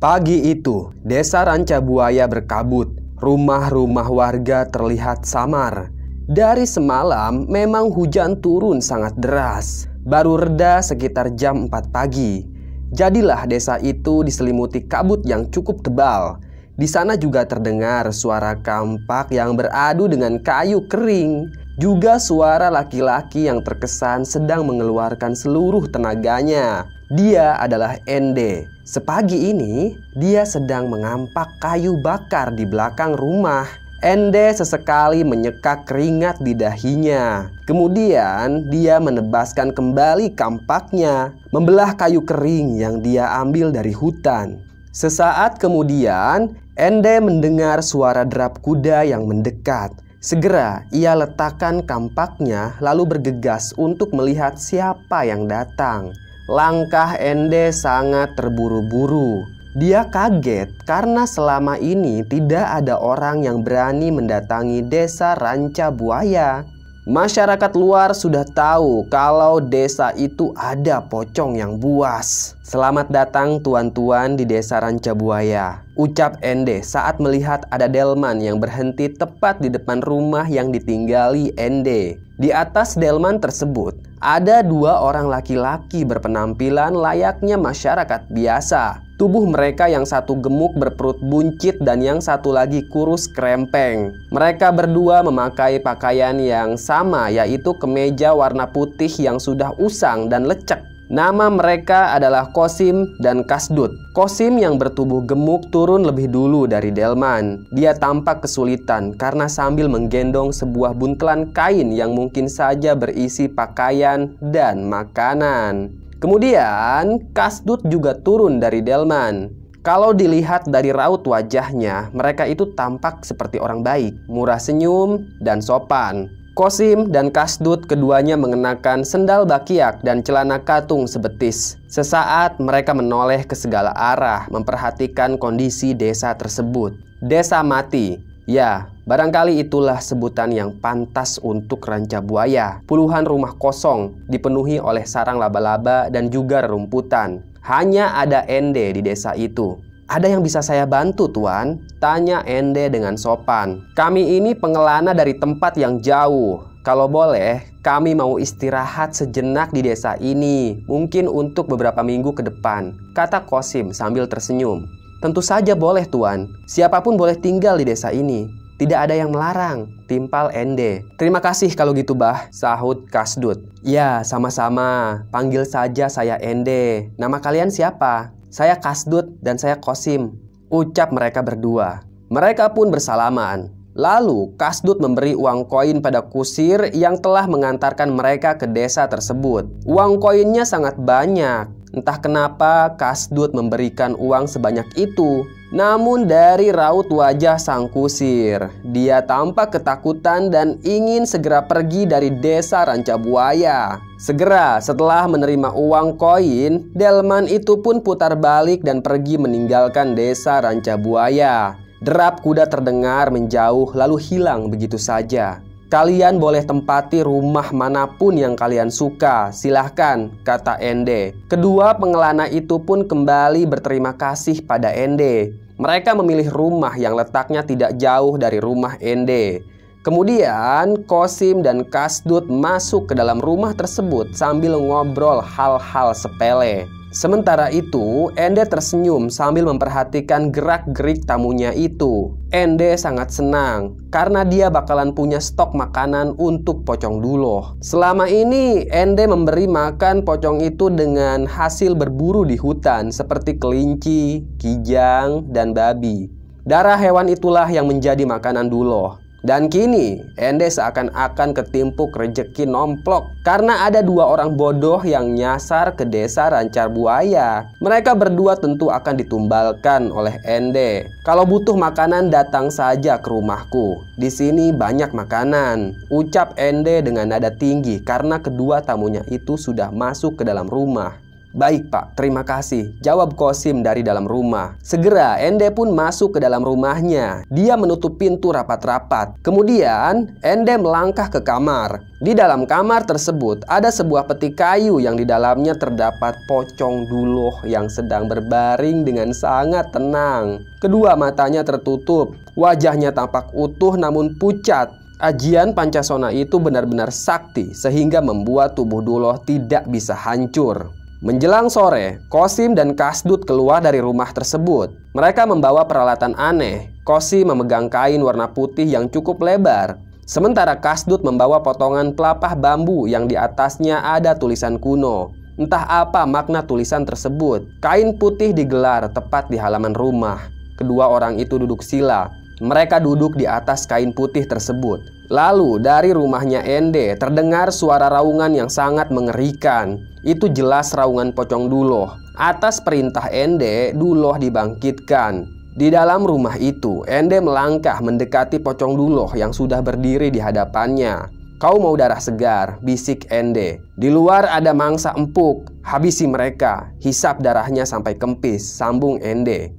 Pagi itu, desa Rancabuaya berkabut. Rumah-rumah warga terlihat samar. Dari semalam memang hujan turun sangat deras. Baru reda sekitar jam 4 pagi. Jadilah desa itu diselimuti kabut yang cukup tebal. Di sana juga terdengar suara kampak yang beradu dengan kayu kering. Juga suara laki-laki yang terkesan sedang mengeluarkan seluruh tenaganya. Dia adalah Ende. Sepagi ini, dia sedang mengampak kayu bakar di belakang rumah. Ende sesekali menyekak keringat di dahinya. Kemudian, dia menebaskan kembali kampaknya, membelah kayu kering yang dia ambil dari hutan. Sesaat kemudian, Ende mendengar suara derap kuda yang mendekat. Segera ia letakkan kampaknya lalu bergegas untuk melihat siapa yang datang. Langkah Ende sangat terburu-buru. Dia kaget karena selama ini tidak ada orang yang berani mendatangi desa Rancabuaya. Masyarakat luar sudah tahu kalau desa itu ada pocong yang buas. "Selamat datang tuan-tuan di desa Rancabuaya," ucap Ende saat melihat ada delman yang berhenti tepat di depan rumah yang ditinggali Ende. Di atas delman tersebut ada 2 orang laki-laki berpenampilan layaknya masyarakat biasa. Tubuh mereka yang satu gemuk berperut buncit dan yang satu lagi kurus krempeng. Mereka berdua memakai pakaian yang sama, yaitu kemeja warna putih yang sudah usang dan lecek. Nama mereka adalah Kosim dan Kasdut. Kosim yang bertubuh gemuk turun lebih dulu dari delman. Dia tampak kesulitan karena sambil menggendong sebuah buntelan kain yang mungkin saja berisi pakaian dan makanan. Kemudian Kasdut juga turun dari delman. Kalau dilihat dari raut wajahnya, mereka itu tampak seperti orang baik, murah senyum, dan sopan. Kosim dan Kasdut keduanya mengenakan sendal bakiak dan celana katung sebetis. Sesaat mereka menoleh ke segala arah memperhatikan kondisi desa tersebut. Desa mati. Ya, barangkali itulah sebutan yang pantas untuk Rancabuaya. Puluhan rumah kosong dipenuhi oleh sarang laba-laba dan juga rerumputan. Hanya ada Ende di desa itu. "Ada yang bisa saya bantu, Tuan?" tanya Ende dengan sopan. "Kami ini pengelana dari tempat yang jauh. Kalau boleh, kami mau istirahat sejenak di desa ini, mungkin untuk beberapa minggu ke depan," kata Kosim sambil tersenyum. "Tentu saja boleh, Tuan. Siapapun boleh tinggal di desa ini. Tidak ada yang melarang," timpal Ende. "Terima kasih kalau gitu, Bah," sahut Kasdut. "Ya, sama-sama. Panggil saja saya Ende. Nama kalian siapa?" "Saya Kasdut dan saya Kosim," ucap mereka berdua. Mereka pun bersalaman. Lalu Kasdut memberi uang koin pada kusir yang telah mengantarkan mereka ke desa tersebut. Uang koinnya sangat banyak. Entah kenapa Kasdut memberikan uang sebanyak itu. Namun dari raut wajah sang kusir, dia tampak ketakutan dan ingin segera pergi dari desa Rancabuaya. Segera setelah menerima uang koin, delman itu pun putar balik dan pergi meninggalkan desa Rancabuaya. Derap kuda terdengar menjauh lalu hilang begitu saja. "Kalian boleh tempati rumah manapun yang kalian suka, silahkan," kata Ende. Kedua pengelana itu pun kembali berterima kasih pada Ende. Mereka memilih rumah yang letaknya tidak jauh dari rumah Ende. Kemudian Kosim dan Kasdut masuk ke dalam rumah tersebut sambil ngobrol hal-hal sepele. Sementara itu, Ende tersenyum sambil memperhatikan gerak-gerik tamunya itu. Ende sangat senang karena dia bakalan punya stok makanan untuk pocong duloh. Selama ini, Ende memberi makan pocong itu dengan hasil berburu di hutan seperti kelinci, kijang, dan babi. Darah hewan itulah yang menjadi makanan duloh. Dan kini, Ende seakan-akan ketimpuk rejeki nomplok karena ada 2 orang bodoh yang nyasar ke desa Rancabuaya. Mereka berdua tentu akan ditumbalkan oleh Ende. "Kalau butuh makanan datang saja ke rumahku. Di sini banyak makanan," ucap Ende dengan nada tinggi karena kedua tamunya itu sudah masuk ke dalam rumah. "Baik Pak, terima kasih," jawab Kosim dari dalam rumah. Segera Ende pun masuk ke dalam rumahnya. Dia menutup pintu rapat-rapat. Kemudian Ende melangkah ke kamar. Di dalam kamar tersebut ada sebuah peti kayu yang di dalamnya terdapat pocong Duloh yang sedang berbaring dengan sangat tenang. Kedua matanya tertutup. Wajahnya tampak utuh namun pucat. Ajian Pancasona itu benar-benar sakti sehingga membuat tubuh Duloh tidak bisa hancur. Menjelang sore, Kosim dan Kasdut keluar dari rumah tersebut. Mereka membawa peralatan aneh. Kosim memegang kain warna putih yang cukup lebar, sementara Kasdut membawa potongan pelepah bambu yang di atasnya ada tulisan kuno. Entah apa makna tulisan tersebut. Kain putih digelar tepat di halaman rumah. Kedua orang itu duduk sila. Mereka duduk di atas kain putih tersebut. Lalu dari rumahnya Ende terdengar suara raungan yang sangat mengerikan. Itu jelas raungan pocong Duloh. Atas perintah Ende, Duloh dibangkitkan. Di dalam rumah itu, Ende melangkah mendekati pocong Duloh yang sudah berdiri di hadapannya. "Kau mau darah segar?" bisik Ende. "Di luar ada mangsa empuk, habisi mereka. Hisap darahnya sampai kempis," sambung Ende.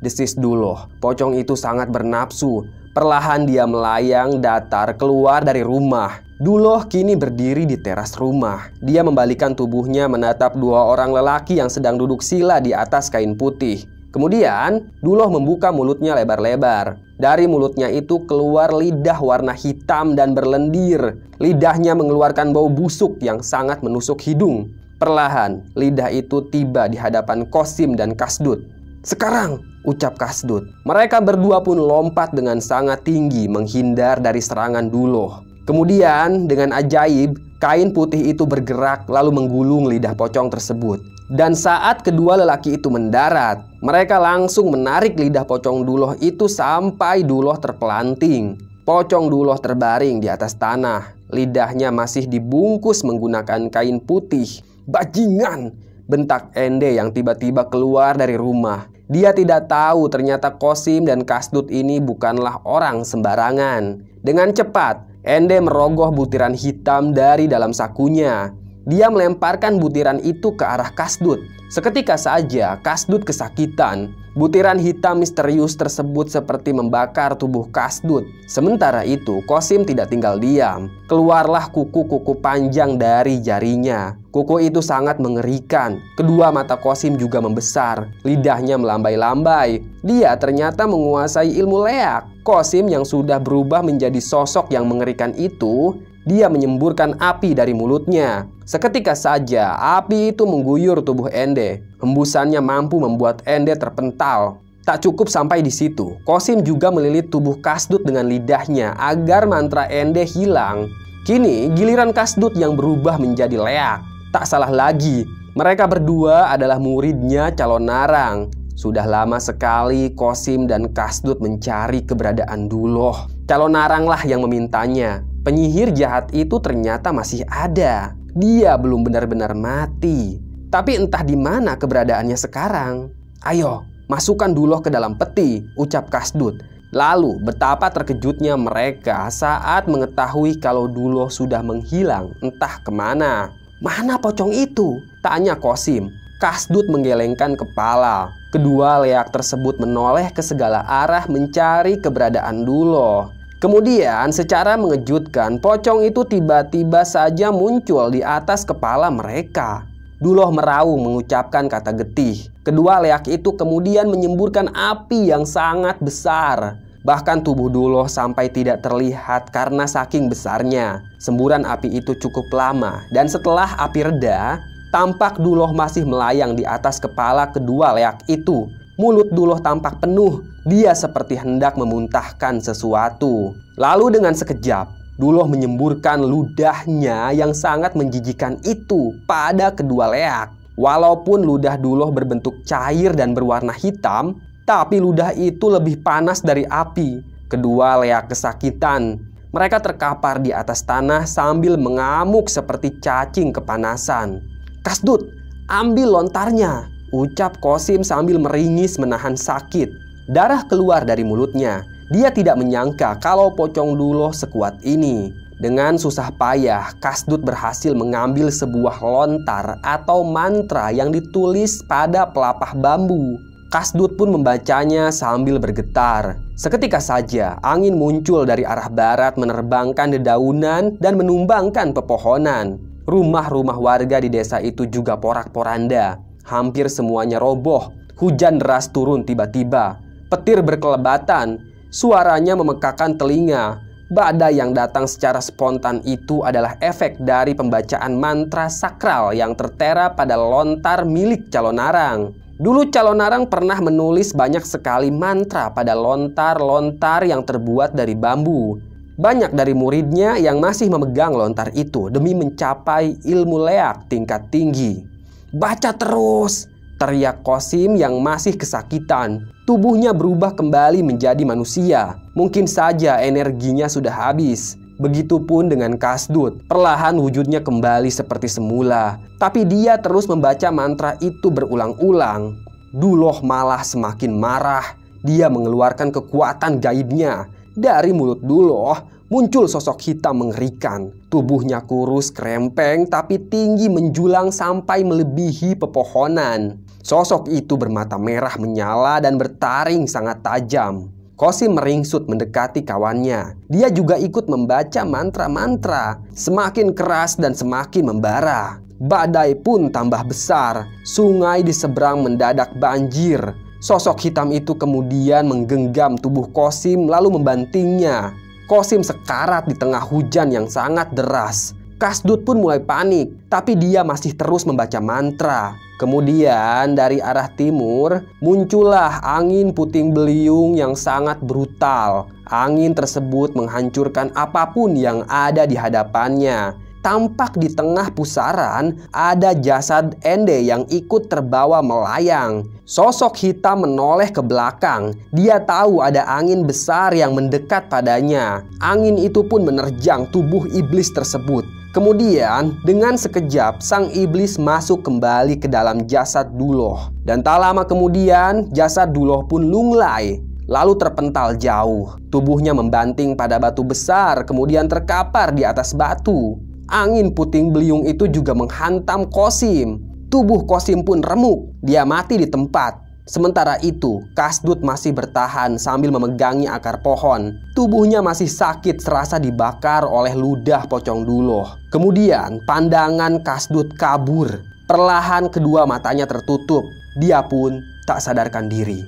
Desis Duloh. Pocong itu sangat bernafsu. Perlahan dia melayang datar keluar dari rumah. Duloh kini berdiri di teras rumah. Dia membalikkan tubuhnya menatap dua orang lelaki yang sedang duduk sila di atas kain putih. Kemudian Duloh membuka mulutnya lebar-lebar. Dari mulutnya itu keluar lidah warna hitam dan berlendir. Lidahnya mengeluarkan bau busuk yang sangat menusuk hidung. Perlahan lidah itu tiba di hadapan Kosim dan Kasdut. "Sekarang!" ucap Kasdut. Mereka berdua pun lompat dengan sangat tinggi menghindar dari serangan Duloh. Kemudian dengan ajaib, kain putih itu bergerak lalu menggulung lidah pocong tersebut. Dan saat kedua lelaki itu mendarat, mereka langsung menarik lidah pocong Duloh itu sampai Duloh terpelanting. Pocong Duloh terbaring di atas tanah. Lidahnya masih dibungkus menggunakan kain putih. "Bajingan!" bentak Ende yang tiba-tiba keluar dari rumah. Dia tidak tahu ternyata Kosim dan Kasdut ini bukanlah orang sembarangan. Dengan cepat, Ende merogoh butiran hitam dari dalam sakunya. Dia melemparkan butiran itu ke arah Kasdut. Seketika saja Kasdut kesakitan. Butiran hitam misterius tersebut seperti membakar tubuh Kasdut. Sementara itu Kosim tidak tinggal diam. Keluarlah kuku-kuku panjang dari jarinya. Kuku itu sangat mengerikan. Kedua mata Kosim juga membesar. Lidahnya melambai-lambai. Dia ternyata menguasai ilmu leak. Kosim yang sudah berubah menjadi sosok yang mengerikan itu, dia menyemburkan api dari mulutnya. Seketika saja api itu mengguyur tubuh Ende. Hembusannya mampu membuat Ende terpental. Tak cukup sampai di situ, Kosim juga melilit tubuh Kasdut dengan lidahnya agar mantra Ende hilang. Kini giliran Kasdut yang berubah menjadi leak. Tak salah lagi, mereka berdua adalah muridnya calon Narang. Sudah lama sekali Kosim dan Kasdut mencari keberadaan Duloh. Calon Narang lah yang memintanya. Penyihir jahat itu ternyata masih ada. Dia belum benar-benar mati. Tapi entah di mana keberadaannya sekarang. "Ayo, masukkan Duloh ke dalam peti," ucap Kasdut. Lalu betapa terkejutnya mereka saat mengetahui kalau Duloh sudah menghilang entah kemana. "Mana pocong itu?" tanya Kosim. Kasdut menggelengkan kepala. Kedua leak tersebut menoleh ke segala arah mencari keberadaan Duloh. Kemudian secara mengejutkan pocong itu tiba-tiba saja muncul di atas kepala mereka. Duloh meraung mengucapkan kata getih. Kedua leak itu kemudian menyemburkan api yang sangat besar. Bahkan tubuh Duloh sampai tidak terlihat karena saking besarnya. Semburan api itu cukup lama dan setelah api reda, tampak Duloh masih melayang di atas kepala kedua leak itu. Mulut Duloh tampak penuh. Dia seperti hendak memuntahkan sesuatu. Lalu dengan sekejap, Duloh menyemburkan ludahnya yang sangat menjijikan itu pada kedua leak. Walaupun ludah Duloh berbentuk cair dan berwarna hitam, tapi ludah itu lebih panas dari api. Kedua leak kesakitan. Mereka terkapar di atas tanah sambil mengamuk seperti cacing kepanasan. "Kasdut, ambil lontarnya," ucap Kosim sambil meringis menahan sakit. Darah keluar dari mulutnya. Dia tidak menyangka kalau pocong Duloh sekuat ini. Dengan susah payah, Kasdut berhasil mengambil sebuah lontar atau mantra yang ditulis pada pelapah bambu. Kasdut pun membacanya sambil bergetar. Seketika saja, angin muncul dari arah barat menerbangkan dedaunan dan menumbangkan pepohonan. Rumah-rumah warga di desa itu juga porak-poranda. Hampir semuanya roboh. Hujan deras turun tiba-tiba. Petir berkelebatan. Suaranya memekakan telinga. Badai yang datang secara spontan itu adalah efek dari pembacaan mantra sakral yang tertera pada lontar milik Calonarang. Dulu Calonarang pernah menulis banyak sekali mantra pada lontar-lontar yang terbuat dari bambu. Banyak dari muridnya yang masih memegang lontar itu demi mencapai ilmu leak tingkat tinggi. "Baca terus!" teriak Qasim yang masih kesakitan. Tubuhnya berubah kembali menjadi manusia. Mungkin saja energinya sudah habis. Begitupun dengan Kasdut. Perlahan wujudnya kembali seperti semula. Tapi dia terus membaca mantra itu berulang-ulang. Duloh malah semakin marah. Dia mengeluarkan kekuatan gaibnya. Dari mulut Duloh muncul sosok hitam mengerikan. Tubuhnya kurus kerempeng tapi tinggi menjulang sampai melebihi pepohonan. Sosok itu bermata merah menyala dan bertaring sangat tajam. Qasim meringsut mendekati kawannya. Dia juga ikut membaca mantra-mantra. Semakin keras dan semakin membara. Badai pun tambah besar. Sungai di seberang mendadak banjir. Sosok hitam itu kemudian menggenggam tubuh Qasim lalu membantingnya. Qasim sekarat di tengah hujan yang sangat deras. Kasdut pun mulai panik, tapi dia masih terus membaca mantra. Kemudian dari arah timur muncullah angin puting beliung yang sangat brutal. Angin tersebut menghancurkan apapun yang ada di hadapannya. Tampak di tengah pusaran ada jasad Ende yang ikut terbawa melayang. Sosok hitam menoleh ke belakang. Dia tahu ada angin besar yang mendekat padanya. Angin itu pun menerjang tubuh iblis tersebut. Kemudian dengan sekejap sang iblis masuk kembali ke dalam jasad Duloh. Dan tak lama kemudian jasad Duloh pun lunglai, lalu terpental jauh. Tubuhnya membanting pada batu besar, kemudian terkapar di atas batu. Angin puting beliung itu juga menghantam Qasim. Tubuh Qasim pun remuk, dia mati di tempat. Sementara itu, Kasdut masih bertahan sambil memegangi akar pohon. Tubuhnya masih sakit serasa dibakar oleh ludah pocong Duloh. Kemudian pandangan Kasdut kabur. Perlahan kedua matanya tertutup. Dia pun tak sadarkan diri.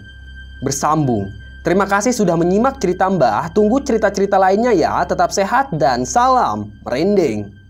Bersambung. Terima kasih sudah menyimak cerita Mbah. Tunggu cerita-cerita lainnya ya. Tetap sehat dan salam merinding.